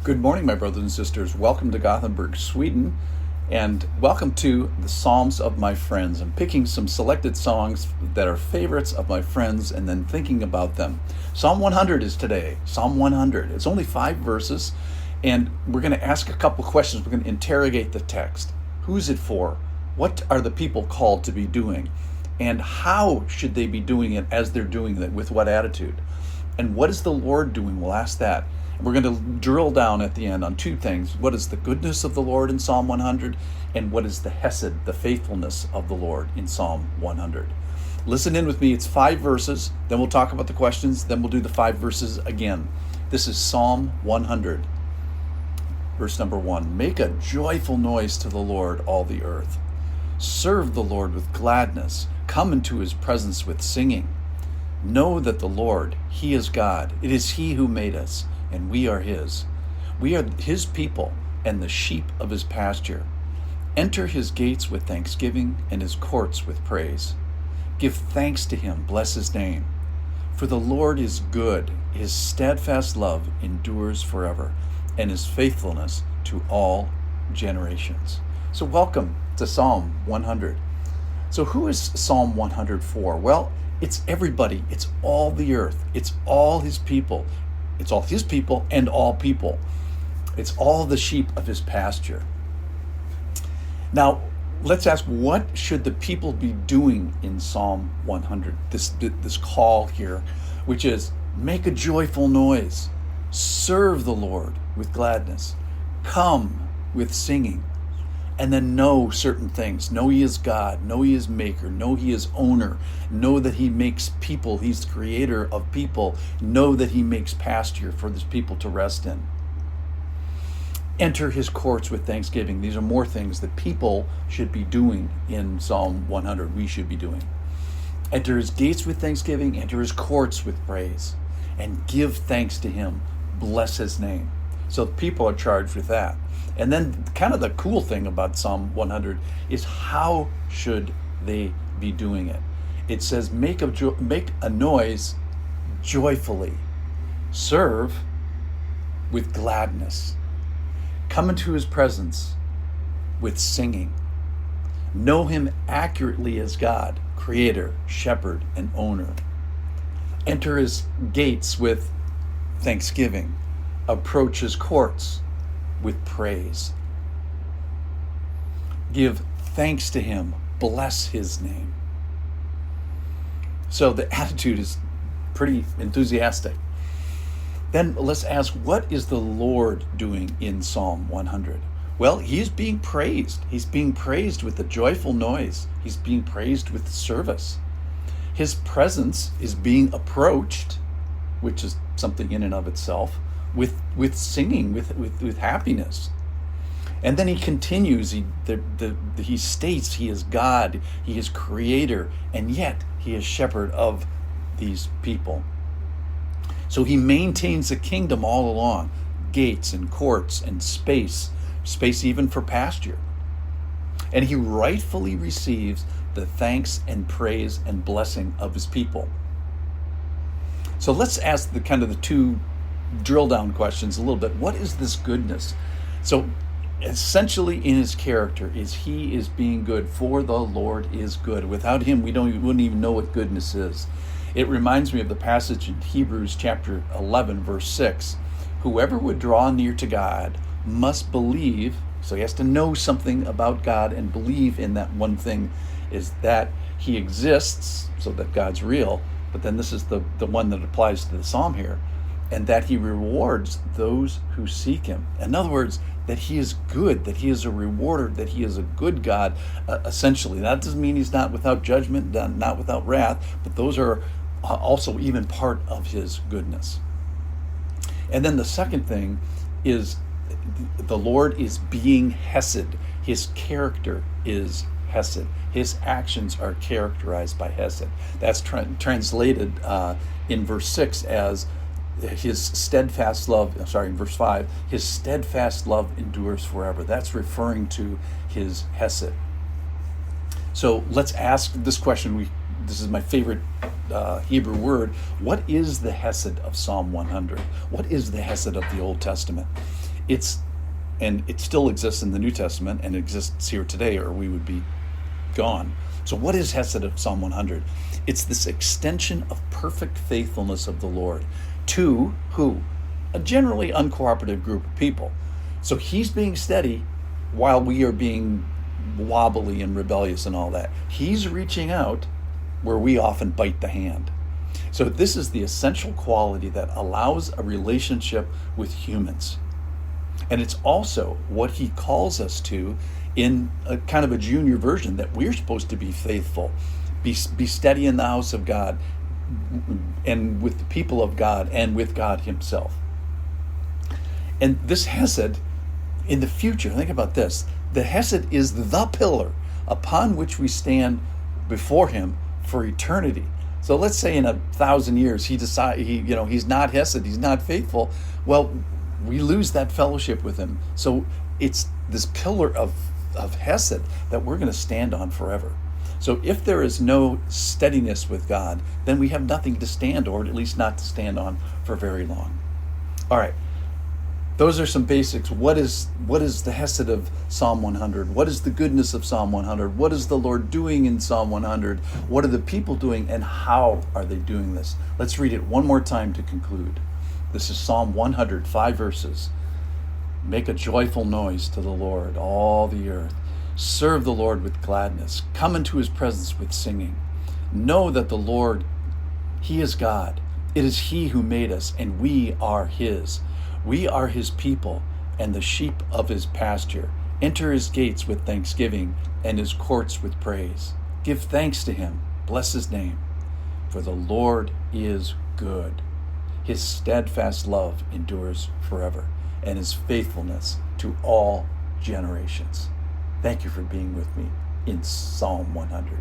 Good morning, my brothers and sisters. Welcome to Gothenburg, Sweden, and welcome to the Psalms of my friends. I'm picking some selected songs that are favorites of my friends and then thinking about them. Psalm 100 is today. Psalm 100. It's only 5 verses, and we're going to ask a couple questions. We're going to interrogate the text. Who is it for? What are the people called to be doing? And how should they be doing it as they're doing it? With what attitude? And what is the Lord doing? We'll ask that. We're going to drill down at the end on 2 things. What is the goodness of the Lord in Psalm 100? And what is the hesed, the faithfulness of the Lord in Psalm 100? Listen in with me. It's 5 verses. Then we'll talk about the questions. Then we'll do the 5 verses again. This is Psalm 100. Verse number 1. Make a joyful noise to the Lord, all the earth. Serve the Lord with gladness. Come into his presence with singing. Know that the Lord, he is God. It is he who made us, and we are his. We are his people and the sheep of his pasture. Enter his gates with thanksgiving and his courts with praise. Give thanks to him, bless his name. For the Lord is good, his steadfast love endures forever, and his faithfulness to all generations. So welcome to Psalm 100. So who is Psalm 100 for? Well, it's everybody. It's all the earth. It's all his people. It's all his people and all people. It's all the sheep of his pasture. Now, let's ask, what should the people be doing in Psalm 100? This call here, which is make a joyful noise, serve the Lord with gladness, come with singing, and then know certain things. Know he is God. Know he is maker. Know he is owner. Know that he makes people. He's the creator of people. Know that he makes pasture for his people to rest in. Enter his courts with thanksgiving. These are more things that people should be doing in Psalm 100. We should be doing. Enter his gates with thanksgiving. Enter his courts with praise. And give thanks to him. Bless his name. So the people are charged with that. And then kind of the cool thing about Psalm 100 is how should they be doing it? It says make a noise joyfully. Serve with gladness. Come into his presence with singing. Know him accurately as God, creator, shepherd, and owner. Enter his gates with thanksgiving. Approach his courts with praise. Give thanks to him. Bless his name. So the attitude is pretty enthusiastic. Then let's ask, what is the Lord doing in Psalm 100? Well, he's being praised. He's being praised with a joyful noise. He's being praised with service. His presence is being approached, which is something in and of itself, with singing, with happiness. And then he continues, he states he is God, he is creator, and yet he is shepherd of these people. So he maintains a kingdom all along, gates and courts and space even for pasture. And he rightfully receives the thanks and praise and blessing of his people. So let's ask the 2 drill down questions a little bit. What is this goodness? So essentially in his character is he is being good, for the Lord is good. Without him, we wouldn't even know what goodness is. It reminds me of the passage in Hebrews chapter 11, verse 6. Whoever would draw near to God must believe, so he has to know something about God and believe in that one thing, is that he exists, so that God's real. But then this is the one that applies to the psalm here. And that he rewards those who seek him. In other words, that he is good, that he is a rewarder, that he is a good God, essentially. That doesn't mean he's not without judgment, not without wrath, but those are also even part of his goodness. And then the second thing is the Lord is being hesed. His character is hesed. His actions are characterized by hesed. That's translated in verse 6 as his steadfast love, in verse 5, his steadfast love endures forever. That's referring to his hesed. So let's ask this question. This is my favorite Hebrew word. What is the hesed of Psalm 100? What is the hesed of the Old Testament? It's and it still exists in the New Testament and exists here today, or we would be gone. So what is Hesed of Psalm 100? It's this extension of perfect faithfulness of the Lord to who? A generally uncooperative group of people. So he's being steady while we are being wobbly and rebellious and all that. He's reaching out where we often bite the hand. So this is the essential quality that allows a relationship with humans. And it's also what he calls us to in a kind of a junior version, that we're supposed to be faithful, be steady in the house of God and with the people of God and with God himself. And this Hesed in the future, think about this, the Hesed is the pillar upon which we stand before him for eternity. So let's say in 1,000 years he's not Hesed, he's not faithful. Well, we lose that fellowship with him. So it's this pillar of Hesed that we're going to stand on forever. So if there is no steadiness with God, then we have nothing to stand, or at least not to stand on for very long. All right. Those are some basics. What is the Hesed of Psalm 100? What is the goodness of Psalm 100? What is the Lord doing in Psalm 100? What are the people doing, and how are they doing this? Let's read it one more time to conclude. This is Psalm 100, 5 verses. Make a joyful noise to the Lord, all the earth. Serve the Lord with gladness. Come into his presence with singing. Know that the Lord, he is God. It is he who made us, and we are his. We are his people and the sheep of his pasture. Enter his gates with thanksgiving and his courts with praise. Give thanks to him. Bless his name. For the Lord is good. His steadfast love endures forever, and his faithfulness to all generations. Thank you for being with me in Psalm 100.